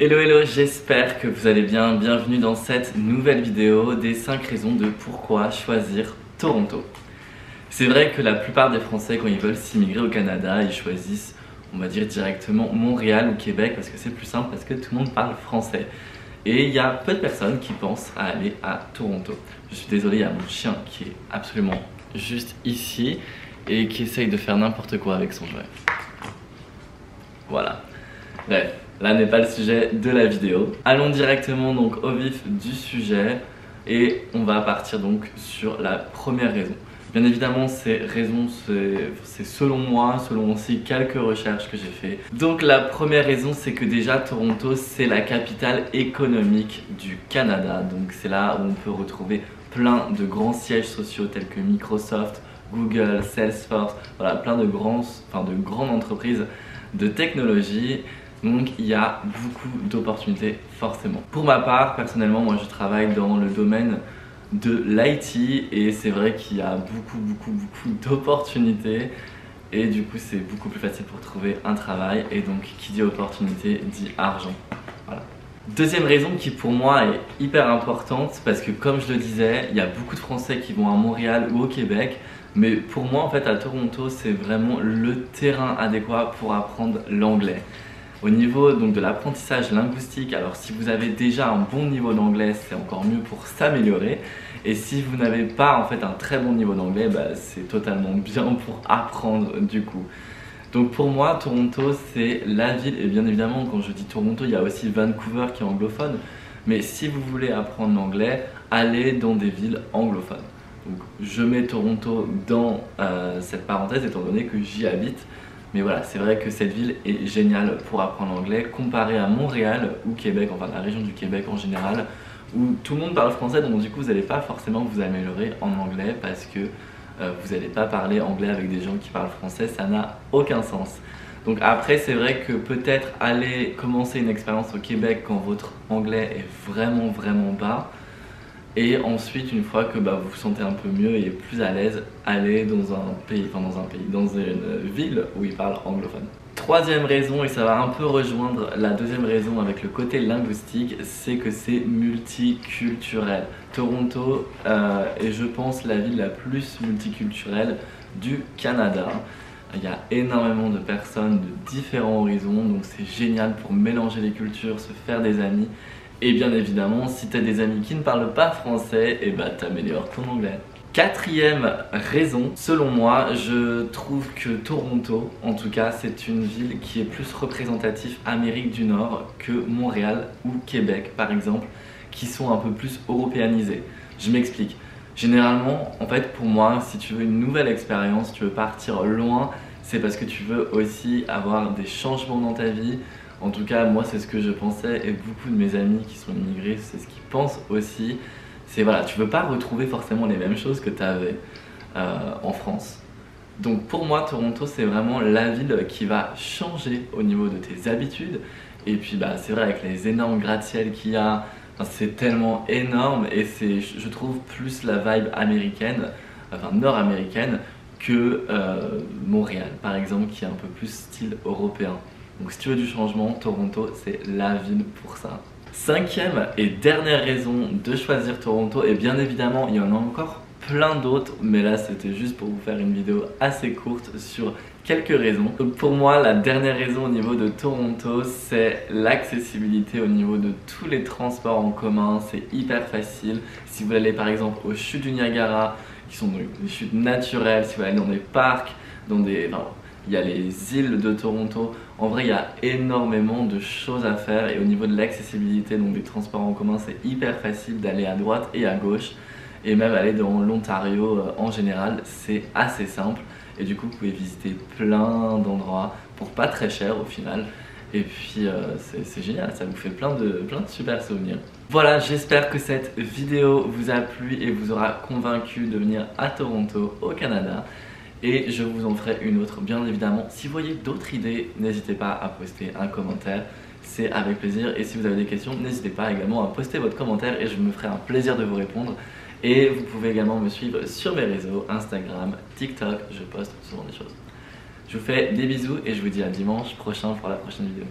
Hello hello, j'espère que vous allez bien. Bienvenue dans cette nouvelle vidéo des 5 raisons de pourquoi choisir Toronto. C'est vrai que la plupart des Français, quand ils veulent s'immigrer au Canada, ils choisissent, on va dire directement Montréal ou Québec parce que c'est plus simple, parce que tout le monde parle français. Et il y a peu de personnes qui pensent à aller à Toronto. Je suis désolé, il y a mon chien qui est absolument juste ici et qui essaye de faire n'importe quoi avec son jouet. Voilà. Bref, là n'est pas le sujet de la vidéo. Allons directement donc au vif du sujet et on va partir donc sur la première raison. Bien évidemment, ces raisons, c'est selon moi, selon aussi quelques recherches que j'ai fait. Donc la première raison, c'est que déjà Toronto, c'est la capitale économique du Canada. Donc c'est là où on peut retrouver plein de grands sièges sociaux tels que Microsoft, Google, Salesforce, voilà, plein de grandes entreprises de technologie. Donc il y a beaucoup d'opportunités forcément. Pour ma part, personnellement, moi je travaille dans le domaine de l'IT et c'est vrai qu'il y a beaucoup d'opportunités et du coup c'est beaucoup plus facile pour trouver un travail et donc qui dit opportunité dit argent. Voilà. Deuxième raison qui pour moi est hyper importante parce que comme je le disais, il y a beaucoup de Français qui vont à Montréal ou au Québec, mais pour moi en fait à Toronto c'est vraiment le terrain adéquat pour apprendre l'anglais. Au niveau donc de l'apprentissage linguistique, alors si vous avez déjà un bon niveau d'anglais, c'est encore mieux pour s'améliorer. Et si vous n'avez pas en fait un très bon niveau d'anglais, bah, c'est totalement bien pour apprendre du coup. Donc pour moi, Toronto c'est la ville, et bien évidemment quand je dis Toronto, il y a aussi Vancouver qui est anglophone. Mais si vous voulez apprendre l'anglais, allez dans des villes anglophones. Donc je mets Toronto dans cette parenthèse étant donné que j'y habite. Mais voilà, c'est vrai que cette ville est géniale pour apprendre l'anglais comparé à Montréal ou Québec, enfin la région du Québec en général, où tout le monde parle français, donc du coup vous n'allez pas forcément vous améliorer en anglais parce que vous n'allez pas parler anglais avec des gens qui parlent français, ça n'a aucun sens. Donc après c'est vrai que peut-être aller commencer une expérience au Québec quand votre anglais est vraiment bas, et ensuite, une fois que vous vous sentez un peu mieux et plus à l'aise, allez dans dans une ville où ils parlent anglophone. Troisième raison, et ça va un peu rejoindre la deuxième raison avec le côté linguistique, c'est que c'est multiculturel. Toronto est, je pense, la ville la plus multiculturelle du Canada. Il y a énormément de personnes de différents horizons, donc c'est génial pour mélanger les cultures, se faire des amis. Et bien évidemment, si tu as des amis qui ne parlent pas français, et bah t'améliores ton anglais. Quatrième raison, selon moi, je trouve que Toronto, en tout cas, c'est une ville qui est plus représentative Amérique du Nord que Montréal ou Québec, par exemple, qui sont un peu plus européanisés. Je m'explique. Généralement, en fait, pour moi, si tu veux une nouvelle expérience, si tu veux partir loin, c'est parce que tu veux aussi avoir des changements dans ta vie. En tout cas, moi, c'est ce que je pensais et beaucoup de mes amis qui sont immigrés, c'est ce qu'ils pensent aussi. C'est voilà, tu veux pas retrouver forcément les mêmes choses que tu avais en France. Donc pour moi, Toronto, c'est vraiment la ville qui va changer au niveau de tes habitudes. Et puis c'est vrai, avec les énormes gratte-ciel qu'il y a, c'est tellement énorme et c'est, je trouve, plus la vibe américaine, enfin nord-américaine, que Montréal, par exemple, qui est un peu plus style européen. Donc si tu veux du changement, Toronto c'est la ville pour ça. Cinquième et dernière raison de choisir Toronto, et bien évidemment il y en a encore plein d'autres, mais là c'était juste pour vous faire une vidéo assez courte sur quelques raisons. Donc pour moi la dernière raison au niveau de Toronto c'est l'accessibilité au niveau de tous les transports en commun, c'est hyper facile. Si vous allez par exemple aux chutes du Niagara, qui sont des chutes naturelles, si vous allez dans des parcs, il y a les îles de Toronto. En vrai, il y a énormément de choses à faire et au niveau de l'accessibilité, donc des transports en commun, c'est hyper facile d'aller à droite et à gauche. Et même aller dans l'Ontario en général, c'est assez simple. Et du coup, vous pouvez visiter plein d'endroits pour pas très cher au final. Et puis, c'est génial, ça vous fait plein de super souvenirs. Voilà, j'espère que cette vidéo vous a plu et vous aura convaincu de venir à Toronto, au Canada. Et je vous en ferai une autre bien évidemment. Si vous voyez d'autres idées, n'hésitez pas à poster un commentaire, c'est avec plaisir. Et si vous avez des questions, n'hésitez pas également à poster votre commentaire et je me ferai un plaisir de vous répondre. Et vous pouvez également me suivre sur mes réseaux, Instagram, TikTok, je poste souvent des choses. Je vous fais des bisous et je vous dis à dimanche prochain pour la prochaine vidéo.